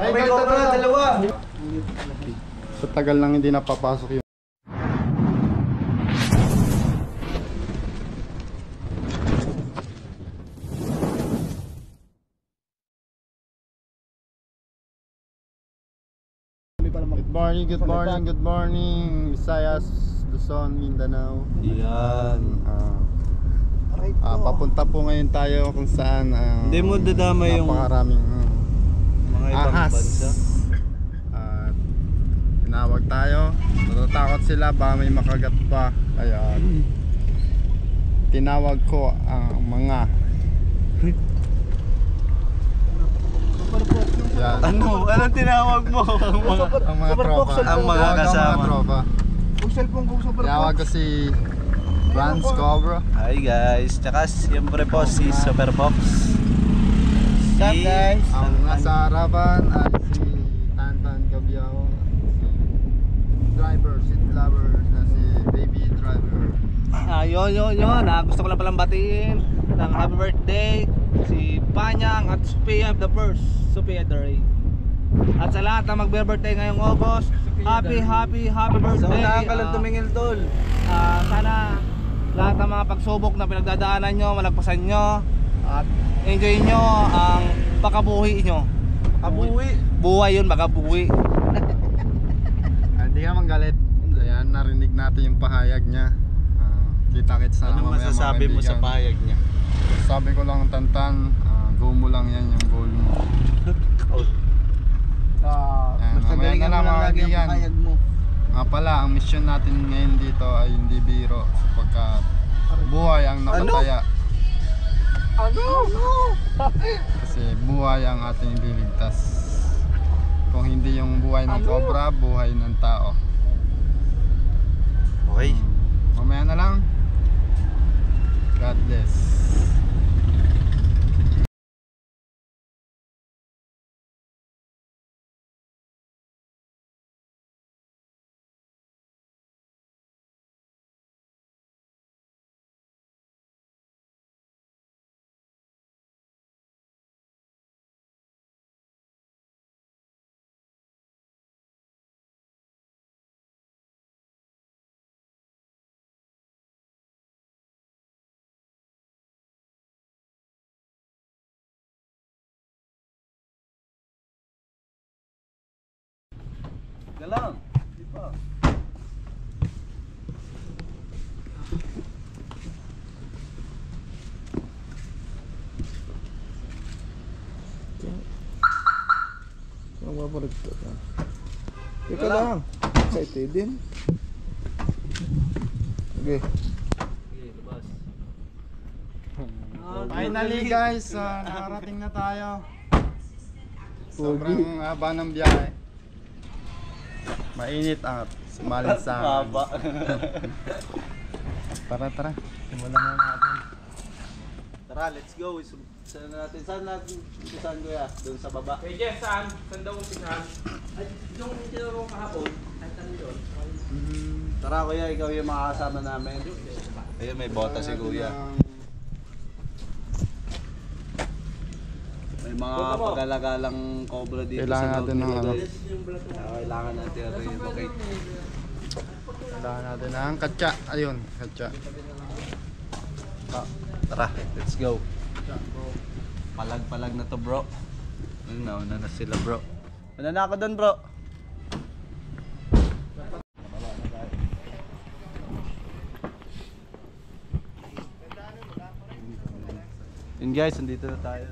Ay, may cobra, dalawa. Sa tagal lang hindi napapasok yun. Good morning, Visayas, Luzon, Mindanao. Yan. Papunta po ngayon tayo kung saan hindi mo dadama yung napakaraming mga ibang ahas. bansa. At tinawag tayo, natatakot sila ba may makagat pa. Kaya tinawag ko ang mga Anong tinawag mo? ang mga tropa. Ang mga kasama. Tinawag ko si Vance Cobra. Hi guys, tsaka siyempre po si Super Fox. What's up guys? Ang nasa harapan ay si Tantan Cabiao, si driver, seat lover na si Baby Driver. Yun. Gusto ko lang palang batiin ng happy birthday si Panyang at Sophia the First, Sophia the Ray. At sa lahat na mag-birthday ngayong August, happy birthday. Saan ka lang tumingil, tol? Sana lahat ng mga pagsubok na pinagdadaanan nyo, malagpasan nyo at enjoy nyo ang pagkabuhi nyo. Buhay yun, pagkabuhi. Hindi ka manggalit. Ayan, narinig natin yung pahayag niya. Kita-kits na Anong masasabi mo sa pahayag niya? Sabi ko lang, Tantan, go mo lang yan yung goal mo. Basta galing na lang mga kaibigan. mo. Nga pala, ang mission natin ngayon dito ay hindi biro sapagkat buhay ang nakataya. Kasi buhay ang ating liligtas. Kung hindi yung buhay ng cobra, buhay ng tao. Okay. Mamaya na lang. God bless. Galang. Di pa. Mababaragto ka. Teka lang. Excited din. Okay. Labas. Finally guys, nakarating na tayo. Sobrang haba ng biyahe. Mainit at malinsangan. Haba. Tara. Simulan na natin. Tara, let's go. Saan natin kuya? Doon sa baba. Hey Jeff, saan daw umpisahan? Ay, yung tinuro kahapon, ay tanong yun. Tara kuya, ikaw yung makakasama namin. Ayun, may bota si kuya. May mga pagkalagalang cobra dito Kailangan sa natin ng ano? Kailangan natin ito yung okay. Kailangan natin ng katsa. Ayun, katsa. Tara, let's go. Palag na to bro. Nauna na sila bro. Ano na ako doon bro? Yun guys, nandito na tayo.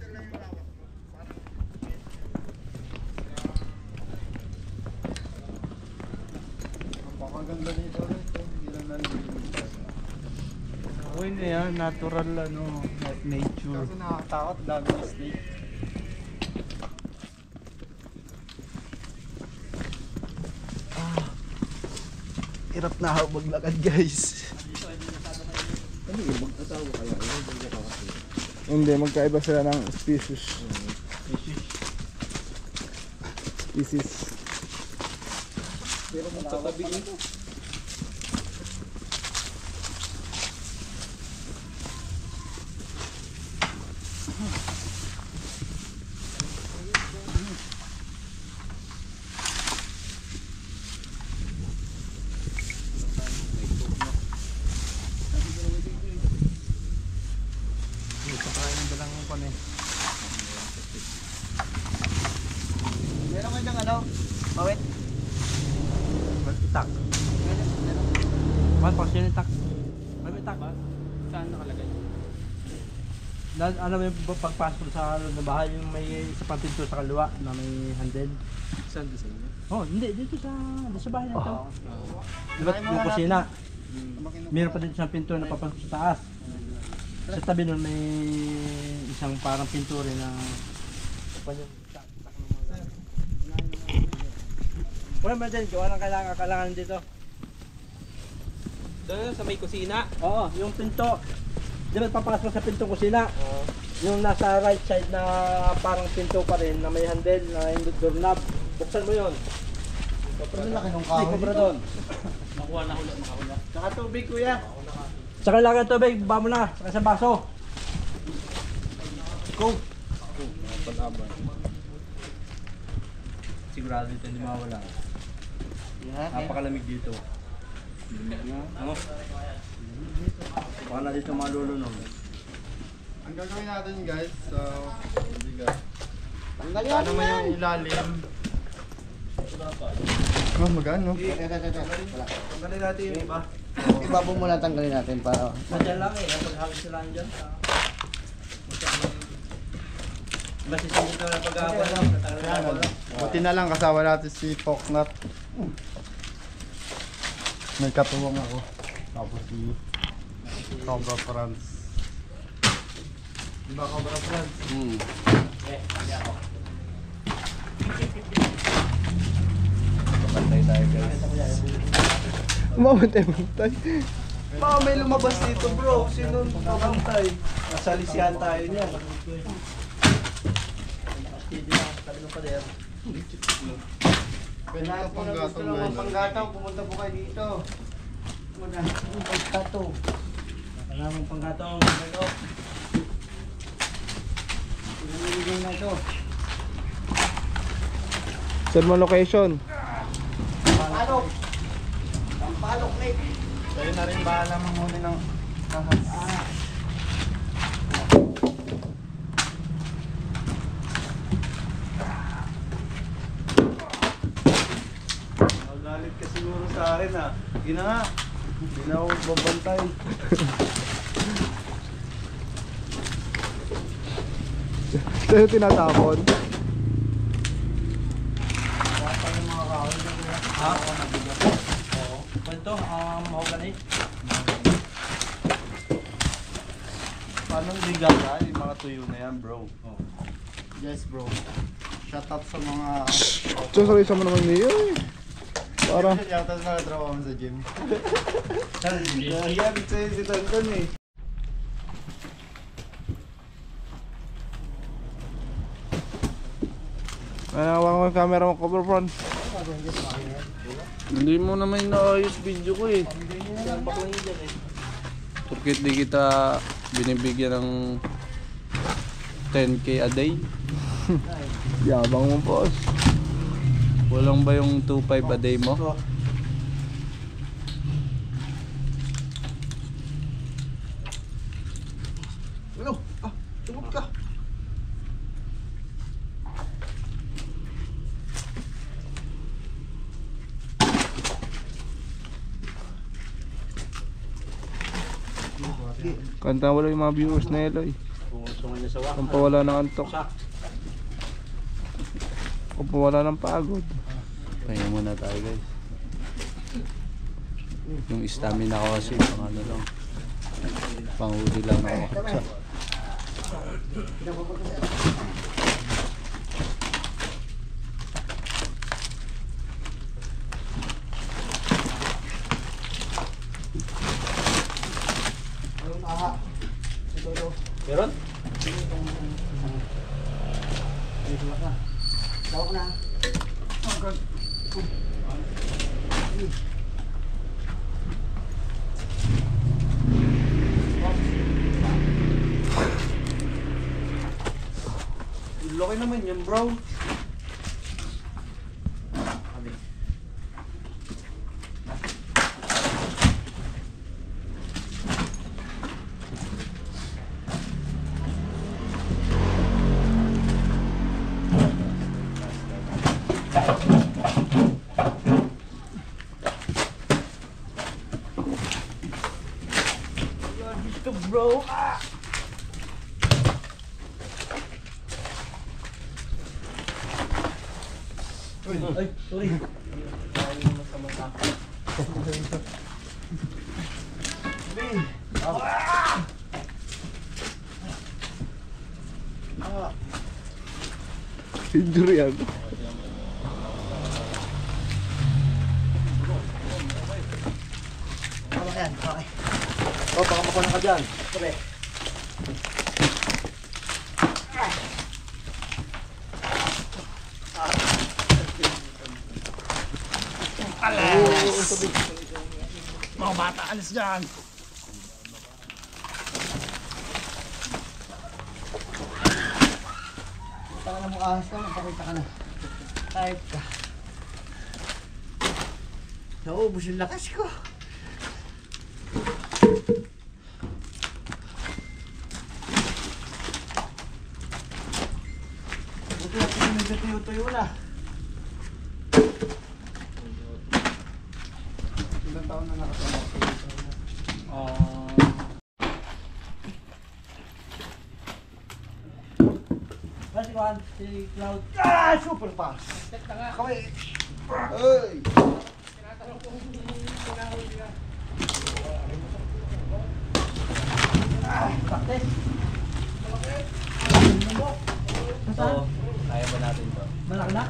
Napakaganda dito rin. Hindi lang nalilimutan. Okay na yan, natural nature. Kasi nakakatakot, dami ng snake. Hirap na ako maglakad guys. Hindi, magkaiba sila ng species. Pero magtatabiin ko. ng ano? Mawit? Itak. Man, pang sinitak. May itak. Saan nakalagay? Ano may pagpasok sa loob ng bahay, yung may sa pinto sa kaliwa na may handle. Saan sa inyo? Oh, hindi dito sa bahay nito. Di ba yung kusina? Meron pa dito sa pinto na papasok sa taas. Sa tabi nun may isang parang pinto rin na wala ba dyan? Gawa ng kailangan dito. Doon sa may kusina. Oo, yung pinto. Di ba papasok sa pinto kusina? Yung nasa right side na parang pinto pa rin na may handle na yung doorknob. Buksan mo yun. Ang laki ng Ay, kahoy kubra dito. doon. Makuha na hula, makahula. Saka tubig kuya. Saka lang ang tubig, baba mo na. Saka sa baso. Go. Sigurado dito hindi mawala. Yan. Napakalamig dito. Ano? Baka na dito malulunod. Ang gagawin natin guys, so, bigas. Ang galing Ano naman yung ilalim? Oh, magano? Wala. Tanggalin natin yung iba. Iba po muna tanggalin natin para... Nandiyan lang eh, kapag hagis sila dyan. Basta dito na pag-aabal lang, natanggalin ako lang. Buti na lang kasama natin si Poknat. May katuwang ako. Tapos si Cobra France. Diba Cobra France? Pantay tayo guys. Mamantay-mantay. Baka may lumabas dito bro. Sino mabantay? Nasalisihan tayo niyan. Sabi ng pader. Pwede ka pang gatong Gusto guys. panggataw, pumunta po kayo dito. Muna, paggato. Kalamang panggatong. Ito. Pinamimigay na ito. Saan mo location? Pampalok. Pampalok lake. Kayo na rin bahala manghuli ng ahas. Magalit ka siguro sa akin ha. Hindi na nga. Hindi na ako babantay. Sa'yo tinatapon? Ha? Oo. Ito, mahogany. Paano hindi gala? Yung mga tuyo na yan bro. Yes bro. Shout out sa mga... Sasarisa mo naman niyo eh. Para. Yata sa mga trabaho mo sa gym. Nagyabit sa'yo si Tonton eh. Hawak mo yung camera mo, Cobra France. Hindi mo naman inaayos video ko eh. Porkit di kita binibigyan ng 10k a day. Yabang mo, boss. Walang ba yung 2.5 a day mo? Ano? Ah, tungkol ka. Kanta wala yung mga viewers na Eloy. Pumunsungan niya sa wak. Kung pawala ng antok. Sak. Kung pawala ng pagod. Kaya muna tayo guys. Yung stamina ko kasi pang ano lang. Panghuli lang ako. Meron? Tawag na. Laki naman yan bro. bro. Ay, sorry. Injury yan. Oh, baka makuha ka dyan. Mga bata, alis dyan. Taka na mo ahas ka, magpakita ka na. Type ka. Naubos yung lakas ko. Buti natin nagtutuyo-tuyo na. Ilang taon na nakasama ko? Kasi kuhan, si Cloud. Ah! Super pass! Kaway! Ay! Practice. So, kaya ba natin to? Malaki na?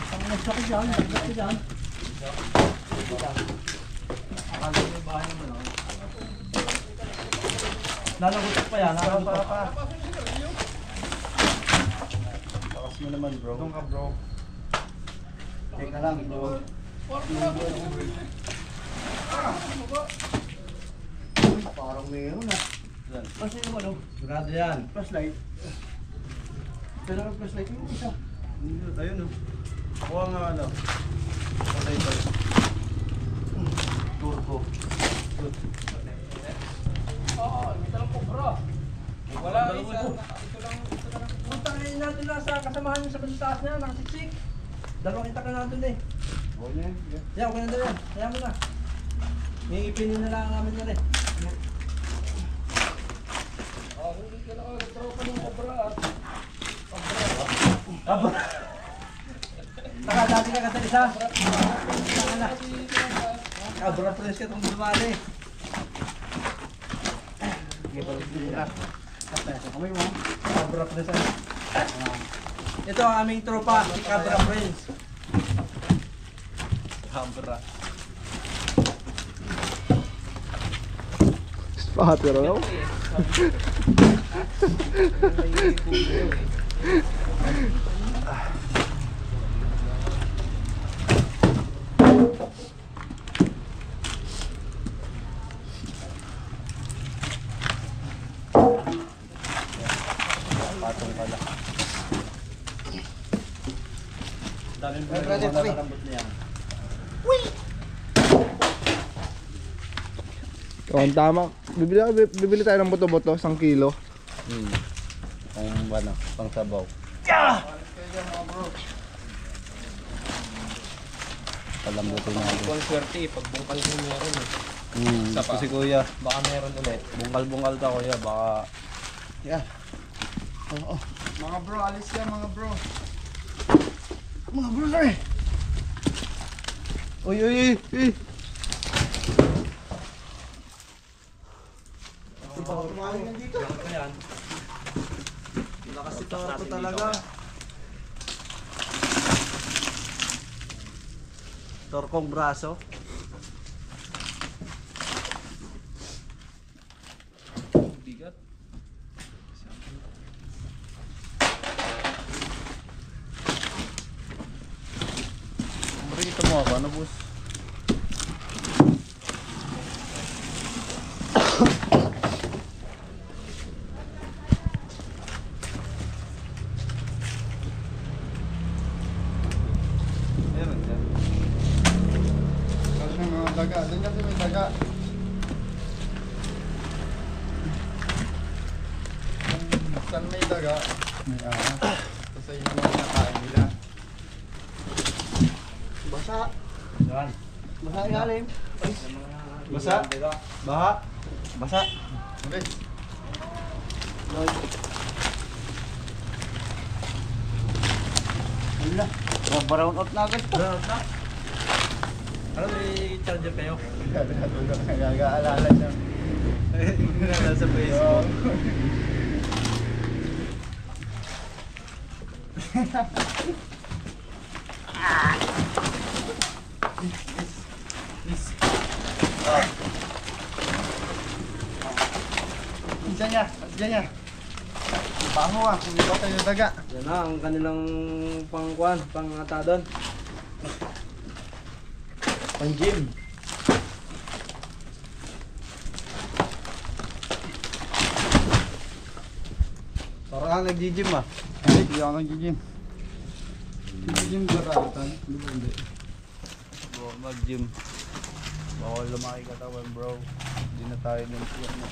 Ang nasa ko dyan, nasa ko dyan. Akala ko yung bahay mo lang. Lalagutok pa yan, lalagutok pa. Takas mo naman, bro. Doon ka, bro. Teka lang, bro. Parang meron ah. Kasi yung ano, sigurado yan. Flashlight. Pero ang flashlight yung isa. Ayun, oh. Kuha nga, ano. Patay pa. Turbo. Oo, ito lang po bro. Wala, ito lang. Punta ngayon natin na sa kasamahan nyo sa taas niya, nakasiksik. Dalawang itak na natin eh. Huwag na yan. Yeah, okay na daw yan. Kaya mo na. May ipinin na lang namin na rin. Hindi ka na ako nagtropa ng obra at... Obra? Saka dati ka kasi isa. Saka na. Obra press ka itong dumali. Sige, balik din ka. Kamay mo. Cabra Prince. Ito ang aming tropa, si Cabra Prince. Cabra. Spatter raw. Patong pala. Daming Ready, mga Tabi. karambot na yan. Kung tama, bibili tayo ng buto-buto, 1 kilo. Kung ano, pang sabaw. Palambutin natin. Kung swerte, pag bungkal ko meron eh. Gusto si kuya. Baka meron ulit. Bungkal-bungkal ka kuya, baka... Yeah. Oo. Mga bro, alis ka mga bro. Mga bro na eh. Uy, uy, uy, uy. Kumain na dito. Lakas si Torpo talaga. Torkong braso. Bigat. Makikita mo ako, ano boss? Meron dyan. Kasi mga daga. Doon kasi may daga. Kung saan may daga, may ahas. Kasi yun ang nakain nila. Basa. Yan. Basa ilalim. Basa? Baha? Basa. Okay. Wala. Brown out na agad to. Brown out na? Ano, may charger kayo? Nag-aalala siya. Nasa Facebook. Diyan niya. Paho ah, kumita tayo ng daga. Yan na ang kanilang pangkuan, pangata doon. Pang gym. Parang kang nag-gym ah. Hindi ako nag-gym. Nag-gym ba tayo? Di ba hindi? Mag-gym. Bawal lumaki katawan bro. Hindi na tayo ng siya na.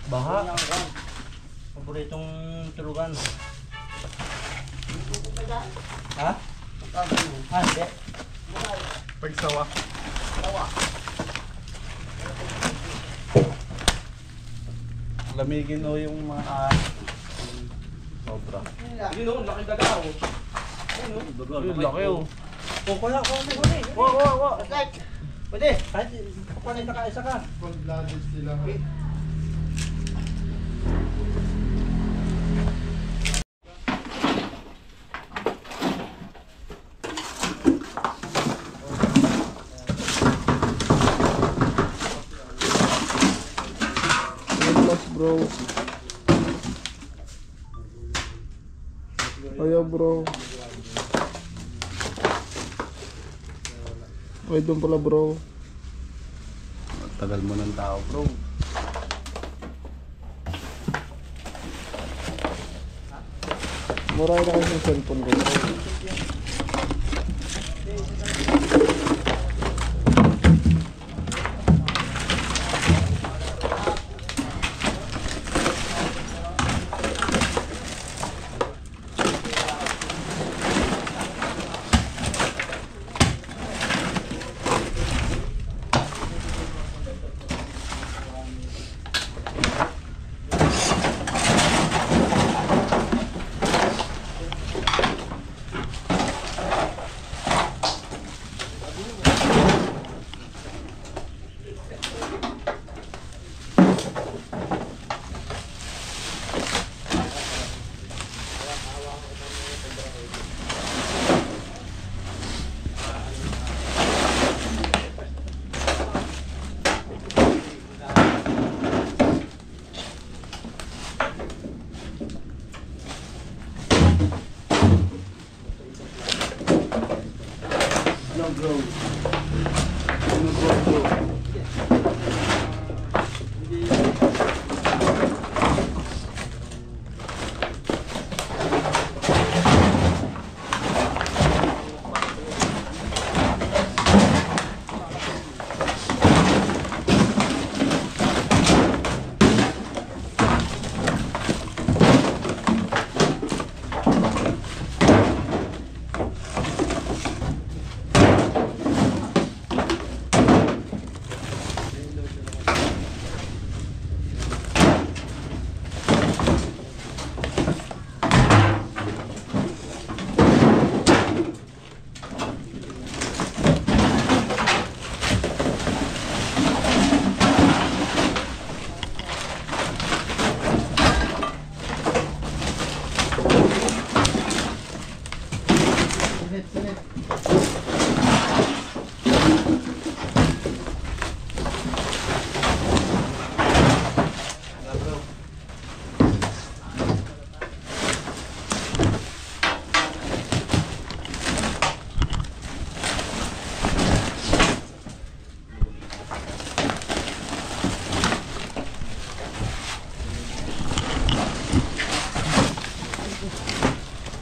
Baha. Paboritong tulugan. Ha? Hindi. Pagsawa. Lamigin o yung mga sobra. Yun o, laki daga o. Yung laki oh. Kuya. Wo. Pwede. Kahit kukunin na ka isa ka. Cold-blooded sila. Bro. Ayaw bro. Ay doon pala bro. Tagal mo ng tao, bro. Muray na kasi yung cellphone ko.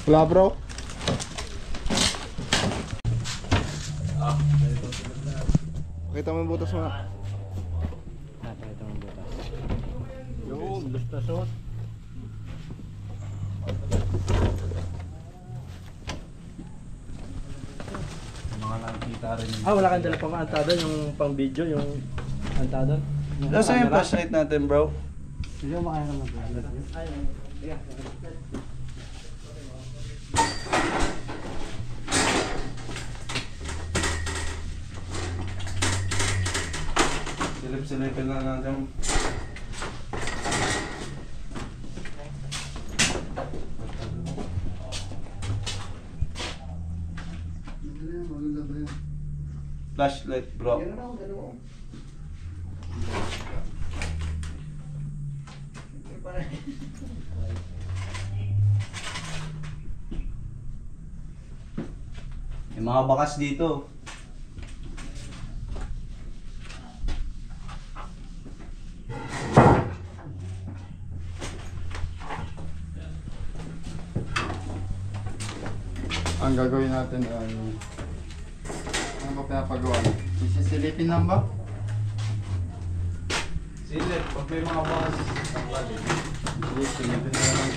Wala bro. Pakita mo yung butas mo. Yung lustasot. Mga nakikita rin. Wala kang dala pang antadon, yung pang video, yung antadon. Nasaan yung flashlight natin, bro? Hindi mo makaya naman. Silip-silipin lang natin. Flashlight, bro. May mga bakas dito. Ang gagawin natin ay ano ba pinapagawa? Sisisilipin lang ba? Silip, pag may mga bakas. Silipin na lang.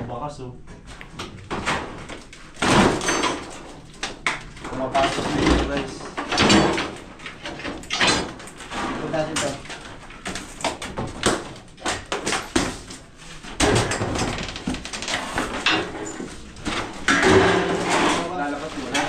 Bakas, oh. Pumapasok na yung guys. Punta dito. Lalakas mo na.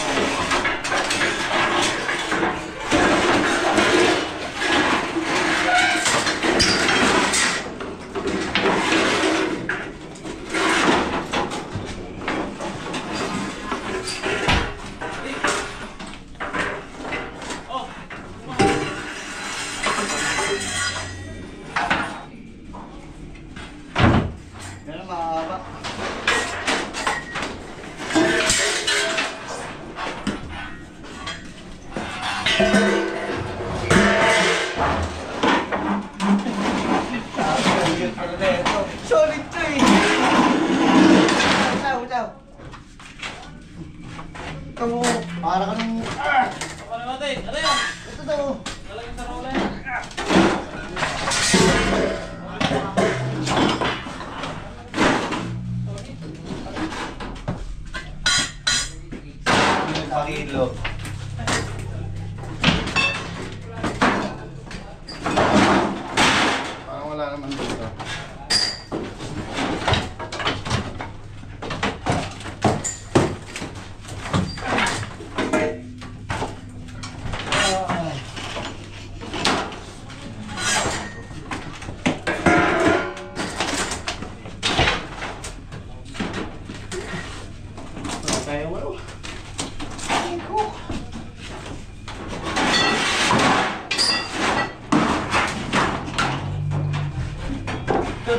Ganun mahaba. Solid to eh. Utaw. Ito mo, para ka nung... Ito daw. Pakilo. Parang wala naman dito.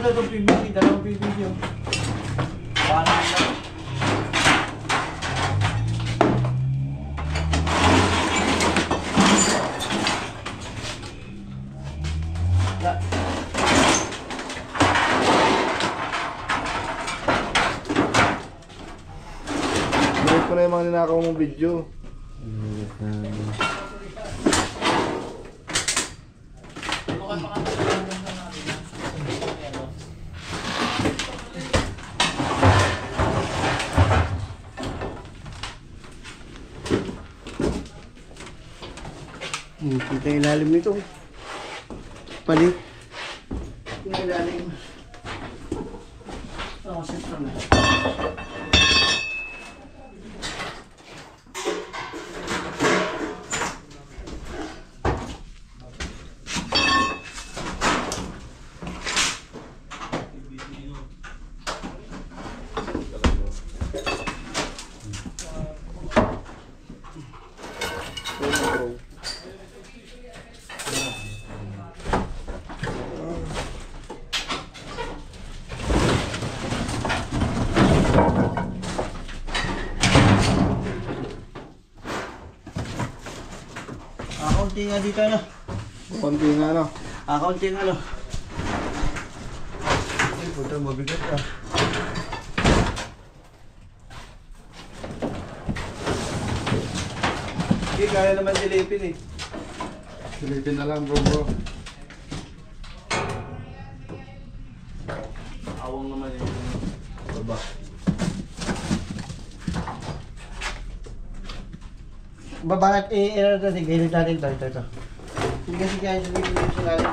ito, PVC, dalawang PVC yun. Paano na? Balik ko na yung mga ninakaw mong video. Kita ilalim nito. Palit. Kita ilalim. Oh, sensor na. Kaunti nga dito ano. Konti nga no. Kaunti nga ano. Ay, puto mabigat ah. Hindi, kaya naman silipin eh. Silipin na lang bro. Awang naman yung baba. Babanat ano ito, gilid natin ito. Hindi kasi kaya silipin dito sa lalim.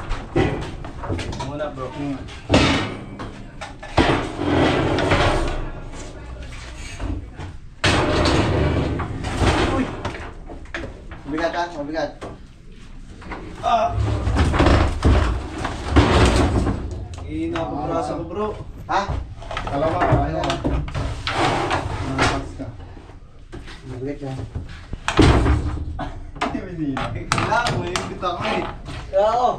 Muna bro. Mabigat ah, mabigat. Ihina ko braso ko bro. Ha? Alam mo, ano? Nakakas ka. Mabigat yan. Kailangan mo yung kita ko eh. Oo.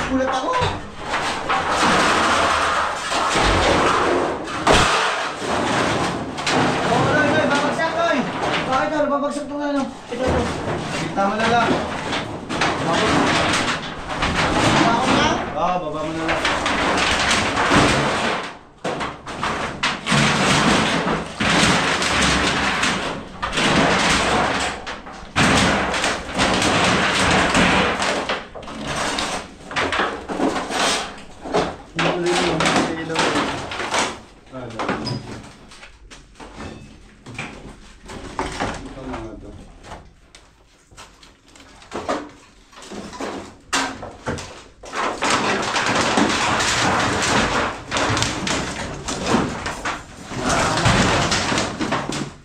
Gulat ako. Babagsak ko eh. Bakit ano? Babagsak ko nga ano? Ito. Kita mo na lang. Ako na? Baba mo na lang.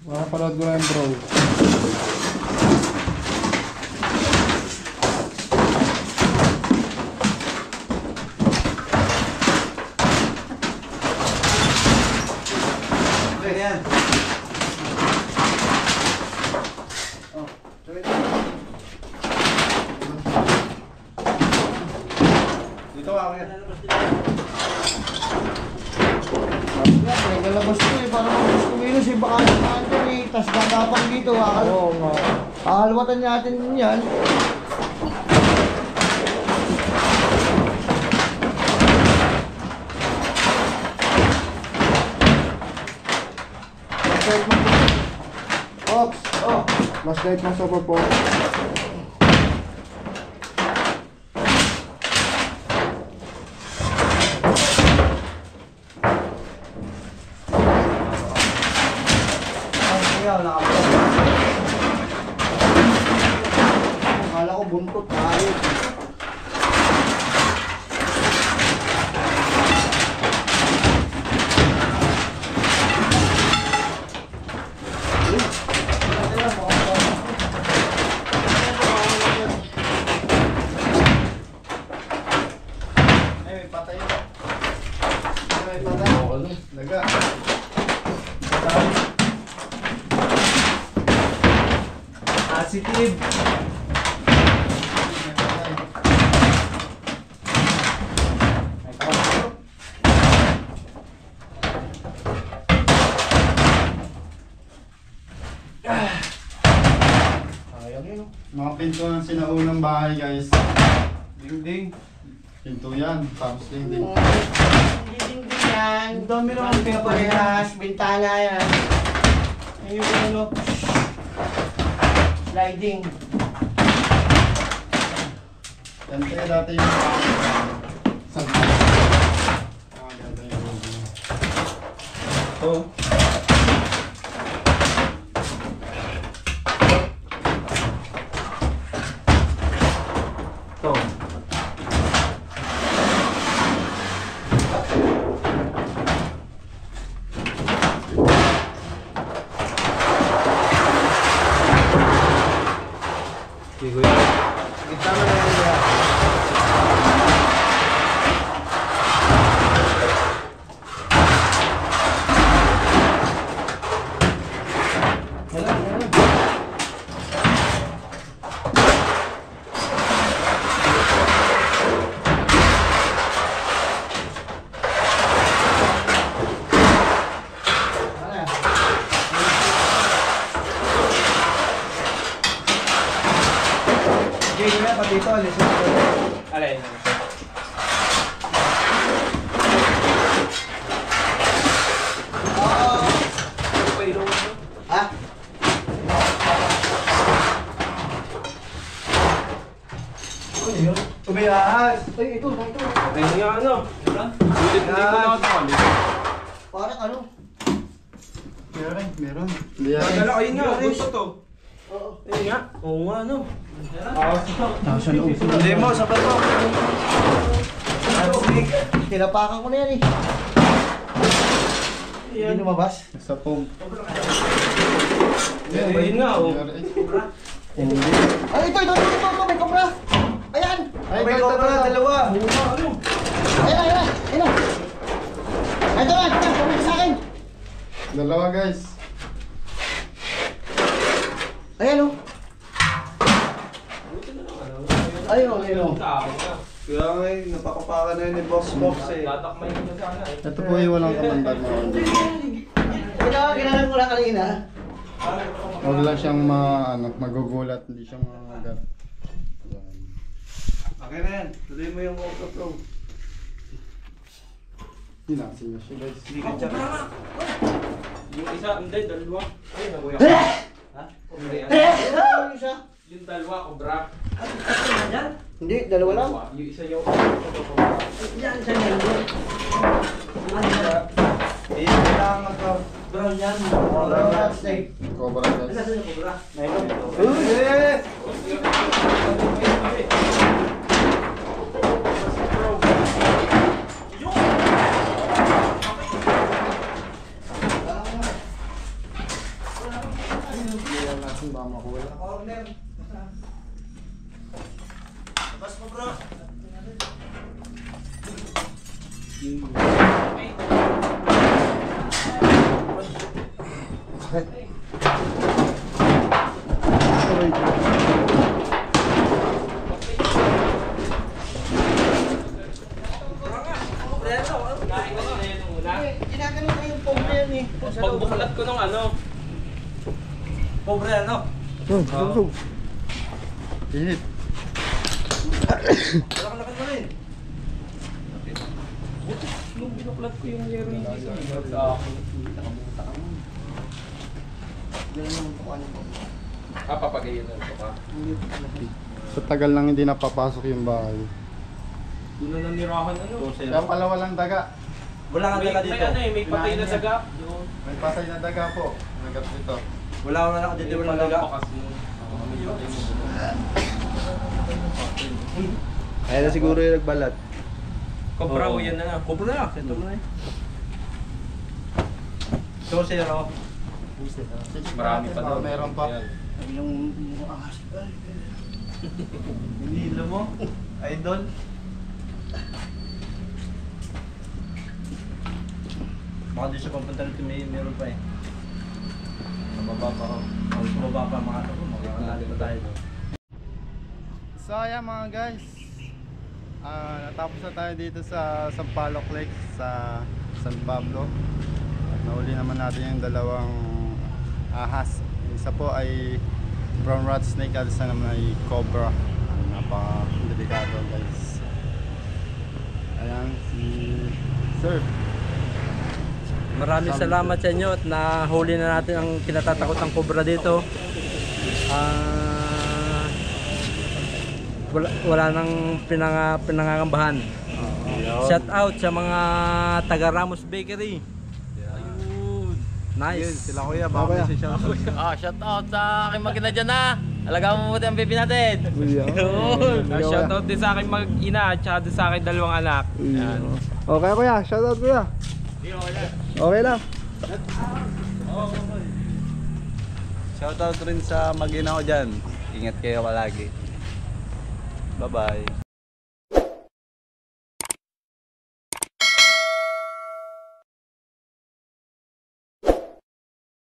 Makapanood ko na yung bro. Okay na yan. Dito ka kaya. Naglalabas ko eh. Parang mabas kumilos eh. Baka naman dyan eh. Tapos gagapang dito. Oo nga. Kakalwatan natin yan. Flashlight mo. Ops! Oh! Flashlight mo sa po. Akala ko buntot tayo. pinto ng sinaunang bahay guys. Ding-ding. Pinto yan, tapos dingding. Ding-ding yan. Ang dami naman Mga parehas, bintana yan. Ayun yung ano. Sliding. Yan kaya dati yung ganda yung Ito. Ito. Sige kuya. Kita mo na yun yan. Sige, kuya, pati ito, alisin ko. Alay. Ha? Umiyahas. Ay, ito. Ayun nga ano. Ulit na ako na. Parang ano? meron. Hindi yan. Dala ayun nga. Gusto to. Oo. Ayun nga. Oo nga ano. Nasa loob. Hindi mo, sa pato. Tinapakan ko na yan eh. Hindi lumabas. Sa pump. Ayun nga oh. Ay, ito, may kobra. Ayan. Ay, May cobra, dalawa. Ayan. Ito na, kumit sa akin. Dalawa guys. Ayan o. Ayun. Kaya nga napakapakan na yun ni Box eh. Tatakmay ko na sana eh. Ito po yung walang kamandag mo. Kailangan ko lang kanina. Huwag lang siyang magugulat, hindi siya makagat. Yan. Okay na yan. Tuloy mo yung overflow. Hinasin niya siya guys. Hindi ka tsaka. Yung isa, hindi, dalawa. Ayun na kuya. Ha? Kumari yan. Ano siya? Yung dalawa, obra. Hindi, dalawa lang. Yung isa yung Yan, siya yan. Eh, kailangan mag Brown yan. Brown snake. Cobra guys. Nasaan yung cobra? Eh! Hindi lang natin ba makuha. Corner. Labas mo bro. Ginagano ko yung pompa yan eh. Pagbuklat ko nung ano. Pobre ano? Init. Lakan-lakan mo rin. Nung binuklat ko yung yero hindi sa akin. Papagayin na ito ka. Sa tagal lang hindi napapasok yung bahay. Doon na nanirahan ano. Kaya pala walang daga. Wala kang dala May dito. ano eh, may patay na Kinain saga. Yun. May patay na daga po. Nagat dito. Wala kang dala dito. Walang daga. Kaya na siguro yung nagbalat. Kobra o yan na nga. Kumpro na. Ito mo na eh. So, zero. Marami pa daw. Meron pa. Yan. Yung ahas. Hinihila mo. Idol. Baka di siya papunta nito meron pa eh. Mababa pa ako. Mas mababa pa mga ito. Magkakalit pa tayo. So ayan mga guys, natapos na tayo dito sa Sampaloc Lake sa San Pablo. At nahuli naman natin yung dalawang ahas. Yung isa po ay brown rat snake at isa naman ay cobra. Napaka-delikado guys. Ayan, si Sir. Maraming salamat sa inyo at nahuli na natin ang kinatatakot ng cobra dito. Wala nang pinangangambahan. Shout out sa mga taga Ramos Bakery. Ayun. Nice. Sila kuya, baka si shout out. Shout out sa aking magina dyan na. Alagaan mo mabuti ang baby natin. Shoutout din sa aking mag-ina at saka din sa aking dalawang anak. Yan. Okay kuya, shoutout kuya. Okay lang. Shout out rin sa mag-ina ko dyan. Ingat kayo palagi. Bye bye.